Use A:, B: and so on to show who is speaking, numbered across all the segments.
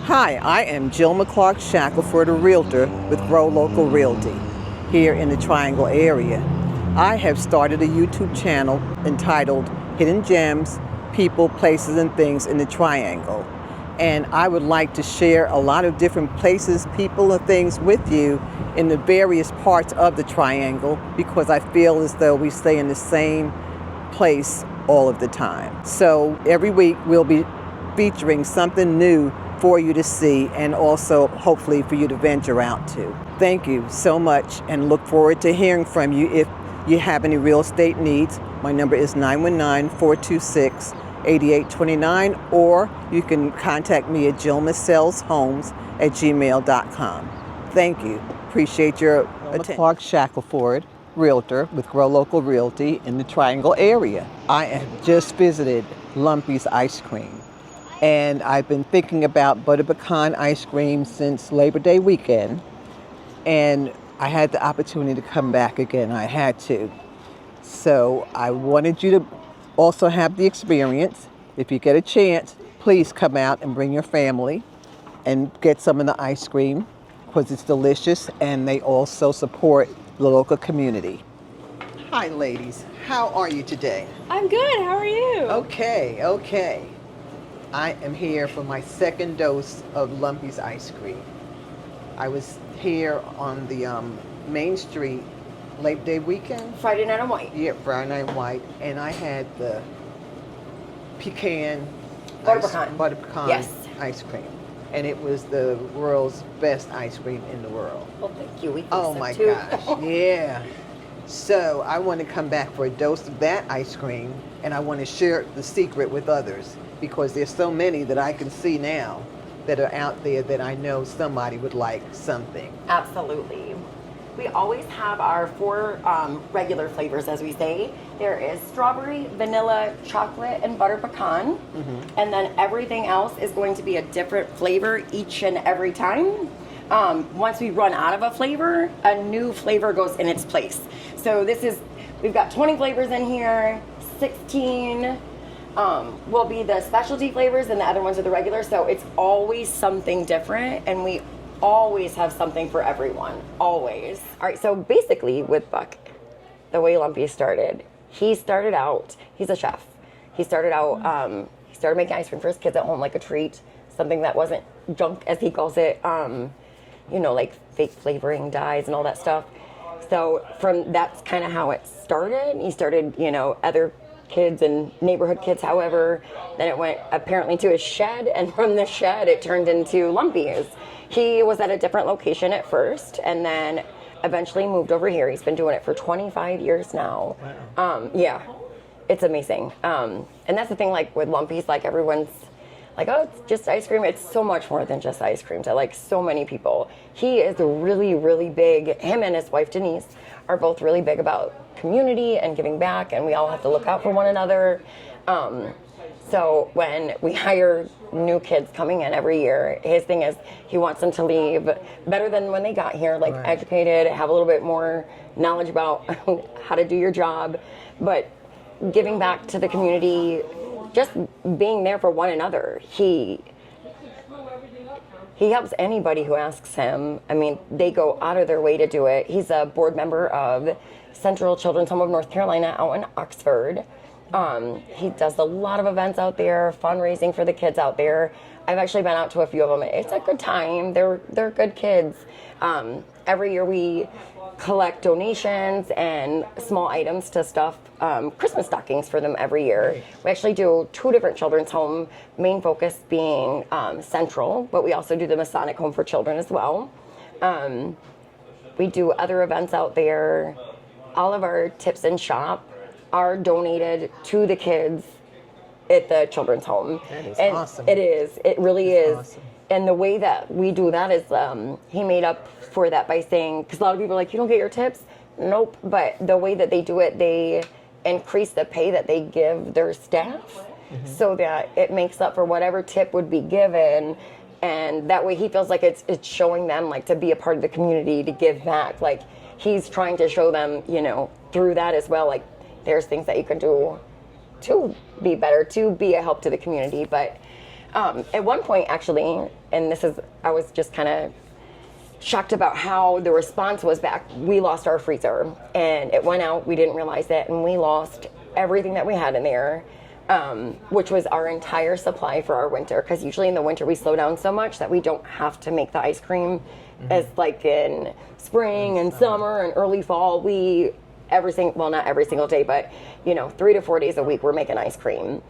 A: Hi, I am Jilma Shackleford, a realtor with Grow Local Realty here in the Triangle area. I have started a YouTube channel entitled Hidden Gems, People, Places, and Things in the Triangle. And I would like to share a lot of different places, people, and things with you in the various parts of the Triangle because I feel as though we stay in the same place all of the time. So every week we'll be featuring something new for you to see and also hopefully for you to venture out to. Thank you so much and look forward to hearing from you if you have any real estate needs. My number is 919-426-8829 or you can contact me at jilmasellshomes@gmail.com. Thank you. Appreciate your attention. Clark Shackleford, realtor with Grow Local Realty in the Triangle area. I have just visited Lumpy's Ice Cream. And I've been thinking about butter pecan ice cream since Labor Day weekend. And I had the opportunity to come back again. I had to. So I wanted you to also have the experience. If you get a chance, please come out and bring your family and get some of the ice cream because it's delicious and they also support the local community. Hi, ladies. How are you today?
B: I'm good. How are you?
A: Okay. I am here for my second dose of Lumpy's ice cream. I was here on the Main Street Labor Day weekend.
B: Friday night on white.
A: Yeah, Friday night white. And I had the butter pecan
B: Yes.
A: ice cream. And it was the world's best ice cream in the world.
B: Well, thank you. We think
A: Oh
B: so
A: my
B: too.
A: gosh, yeah. So I want to come back for a dose of that ice cream and I want to share the secret with others because there's so many that I can see now that are out there that I know somebody would like something.
B: Absolutely. We always have our four regular flavors, as we say. There is strawberry, vanilla, chocolate, and butter pecan. Mm-hmm. And then everything else is going to be a different flavor each and every time. Once we run out of a flavor, a new flavor goes in its place. So we've got 20 flavors in here, 16 will be the specialty flavors and the other ones are the regular. So it's always something different and we always have something for everyone, always. All right, so basically with Buck, the way Lumpy started, he's a chef. He started making ice cream for his kids at home like a treat, something that wasn't junk as he calls it, like fake flavoring dyes and all that stuff. So that's kind of how it started. He started, other kids and neighborhood kids, however, then it went apparently to his shed, and from the shed it turned into Lumpy's. He was at a different location at first and then eventually moved over here. He's been doing it for 25 years now. Wow. Yeah, it's amazing. And that's the thing, like with Lumpy's, like everyone's like, oh, it's just ice cream. It's so much more than just ice cream to like so many people. He is really, really big. Him and his wife, Denise, are both really big about community and giving back, and we all have to look out for one another. So when we hire new kids coming in every year, his thing is he wants them to leave better than when they got here, like right. Educated, have a little bit more knowledge about how to do your job, but giving back to the community, just being there for one another. He helps anybody who asks him. I mean, they go out of their way to do it. He's a board member of Central Children's Home of North Carolina out in Oxford. He does a lot of events out there, fundraising for the kids out there. I've actually been out to a few of them. It's a good time. They're good kids. Every year we collect donations and small items to stuff Christmas stockings for them every year. Right. We actually do 2 different children's home, main focus being Central, but we also do the Masonic Home for Children as well. We do other events out there. All of our tips and shop are donated to the kids at the children's home.
A: That is
B: and
A: awesome.
B: It is. It really is.
A: Awesome.
B: And the way that we do that is he made up for that by saying, because a lot of people are like, you don't get your tips? Nope. But the way that they do it, they increase the pay that they give their staff so that it makes up for whatever tip would be given. And that way he feels like it's showing them like to be a part of the community, to give back. Like he's trying to show them, through that as well, like there's things that you can do to be better, to be a help to the community. But At one point, actually, and I was just kind of shocked about how the response was back. We lost our freezer, and it went out. We didn't realize it, and we lost everything that we had in there, which was our entire supply for our winter. Because usually in the winter we slow down so much that we don't have to make the ice cream as like in spring and summer and early fall. Not every single day, but 3 to 4 days a week we're making ice cream.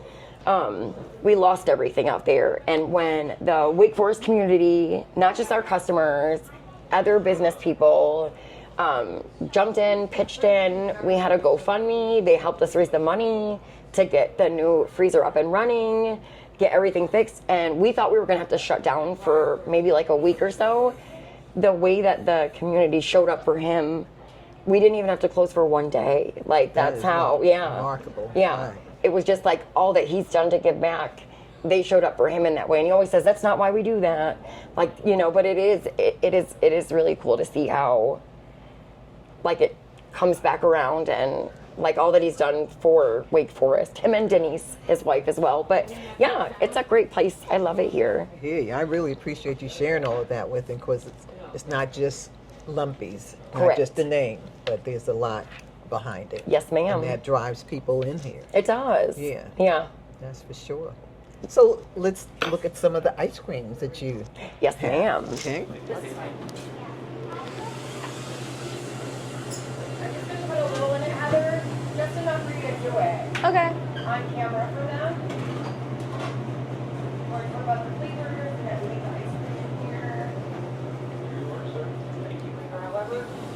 B: We lost everything out there. And when the Wake Forest community, not just our customers, other business people, jumped in, pitched in, we had a GoFundMe. They helped us raise the money to get the new freezer up and running, get everything fixed. And we thought we were going to have to shut down for maybe like a week or so. The way that the community showed up for him, we didn't even have to close for 1 day. Like, that's how,
A: remarkable.
B: Yeah.
A: Right.
B: It was just like all that he's done to give back. They showed up for him in that way. And he always says, that's not why we do that. Like, but it is really cool to see how, like, it comes back around and, like, all that he's done for Wake Forest. Him and Denise, his wife, as well. But, yeah, it's a great place. I love it here.
A: Yeah, I really appreciate you sharing all of that with him, because it's not just Lumpy's, not
B: Correct.
A: just the name, but there's a lot behind it.
B: Yes, ma'am.
A: And that drives people in here.
B: It does.
A: Yeah.
B: Yeah.
A: That's for sure. So let's look at some of the ice creams that you
B: Yes,
A: have.
B: ma'am.
A: Okay.
B: I'm just going to put a little in it, Heather, just enough for you to do it.
C: Okay.
B: On camera for them. Or what about the flavors and then leave the ice cream in here.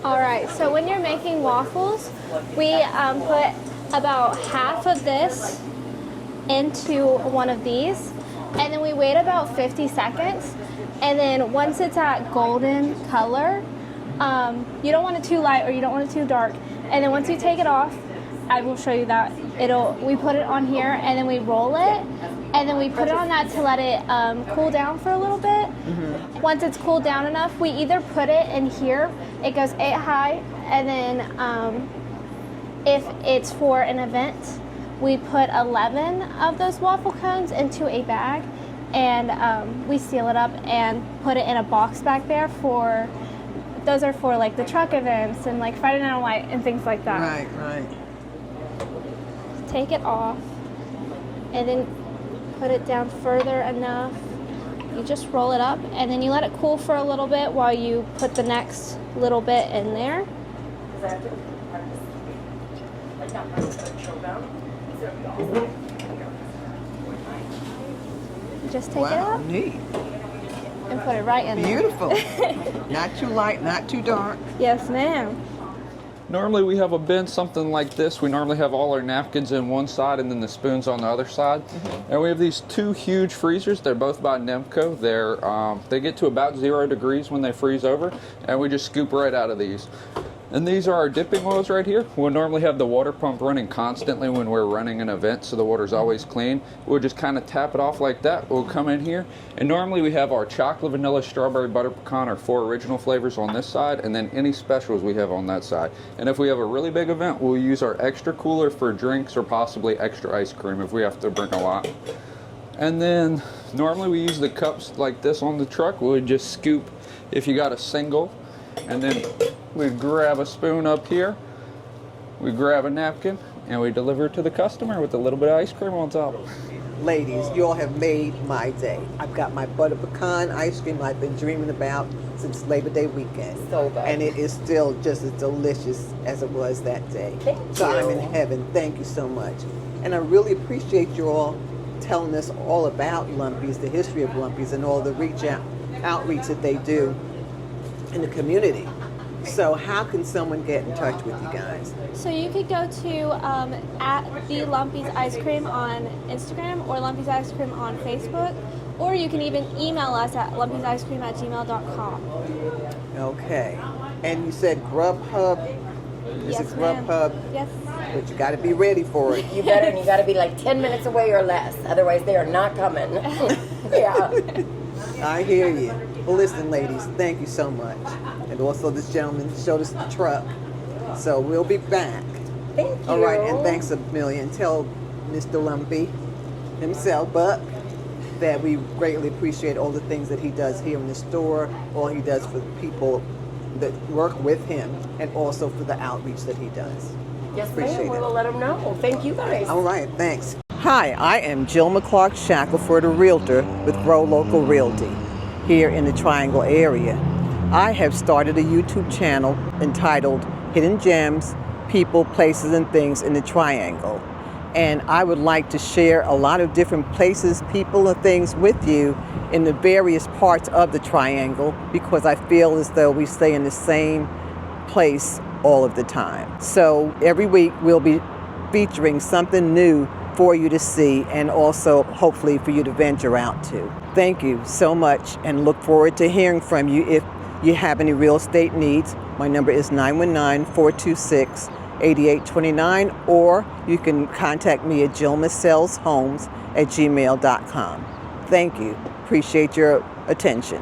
C: All right. So when you're making waffles, we put about half of this into one of these, and then we wait about 50 seconds. And then once it's at golden color, you don't want it too light or you don't want it too dark. And then once you take it off, I will show you that we put it on here, and then we roll it, and then we put it on that to let it cool down for a little bit. Mm-hmm. Once it's cooled down enough, we either put it in here, it goes 8 high, and then if it's for an event, we put 11 of those waffle cones into a bag, and we seal it up and put it in a box back there those are for like the truck events and like Friday Night Light and things like that.
A: Right.
C: Take it off and then put it down further enough. You just roll it up and then you let it cool for a little bit while you put the next little bit in there. Just take it out
A: Neat.
C: and put it right in
A: Beautiful. Not too light, not too dark.
C: there. Yes, ma'am.
D: Normally we have a bin something like this. We normally have all our napkins in one side and then the spoons on the other side. Mm-hmm. And we have these two huge freezers. They're both by Nemco. They get to about 0 degrees when they freeze over, and we just scoop right out of these. And these are our dipping wells right here. We'll normally have the water pump running constantly when we're running an event, so the water's always clean. We'll just kind of tap it off like that. We'll come in here, and normally we have our chocolate, vanilla, strawberry, butter pecan, our 4 original flavors on this side, and then any specials we have on that side. And if we have a really big event, we'll use our extra cooler for drinks or possibly extra ice cream if we have to bring a lot. And then normally we use the cups like this on the truck. We'll just scoop if you got a single, and then we grab a spoon up here, we grab a napkin, and we deliver it to the customer with a little bit of ice cream on top.
A: Ladies, you all have made my day. I've got my butter pecan ice cream I've been dreaming about since Labor Day weekend.
B: So good.
A: And it is still just as delicious as it was that day.
B: Thank
A: So
B: you.
A: I'm in heaven. Thank you so much. And I really appreciate you all telling us all about Lumpy's, the history of Lumpy's, and all the outreach that they do in the community. So how can someone get in touch with you guys?
C: So you could go to at the Lumpy's Ice Cream on Instagram or Lumpy's Ice Cream on Facebook, or you can even email us at lumpysicecream@gmail.com.
A: Okay. And you said Grubhub. Is
C: Yes,
A: it Grubhub?
C: ma'am. Yes.
A: But you got to be ready for it.
B: You better, and you got to be like 10 minutes away or less. Otherwise, they are not coming. Yeah.
A: I hear you. Well, listen, ladies, thank you so much. And also, this gentleman showed us the truck. So we'll be back.
B: Thank you.
A: All right, and thanks a million. Tell Mr. Lumpy himself, Buck, that we greatly appreciate all the things that he does here in the store, all he does for the people that work with him, and also for the outreach that he does.
B: Yes,
A: Appreciate
B: ma'am. We
A: it.
B: will let them know. Thank you guys.
A: All right, thanks. Hi, I am Jilma Shackleford, a realtor with Grow Local Realty here in the Triangle area. I have started a YouTube channel entitled Hidden Gems, People, Places, and Things in the Triangle. And I would like to share a lot of different places, people, and things with you in the various parts of the Triangle, because I feel as though we stay in the same place all of the time. So every week we'll be featuring something new for you to see, and also hopefully for you to venture out to. Thank you so much, and look forward to hearing from you if you have any real estate needs. My number is 919-426-8829, or you can contact me at jilmasellshomes@gmail.com. Thank you. Appreciate your attention.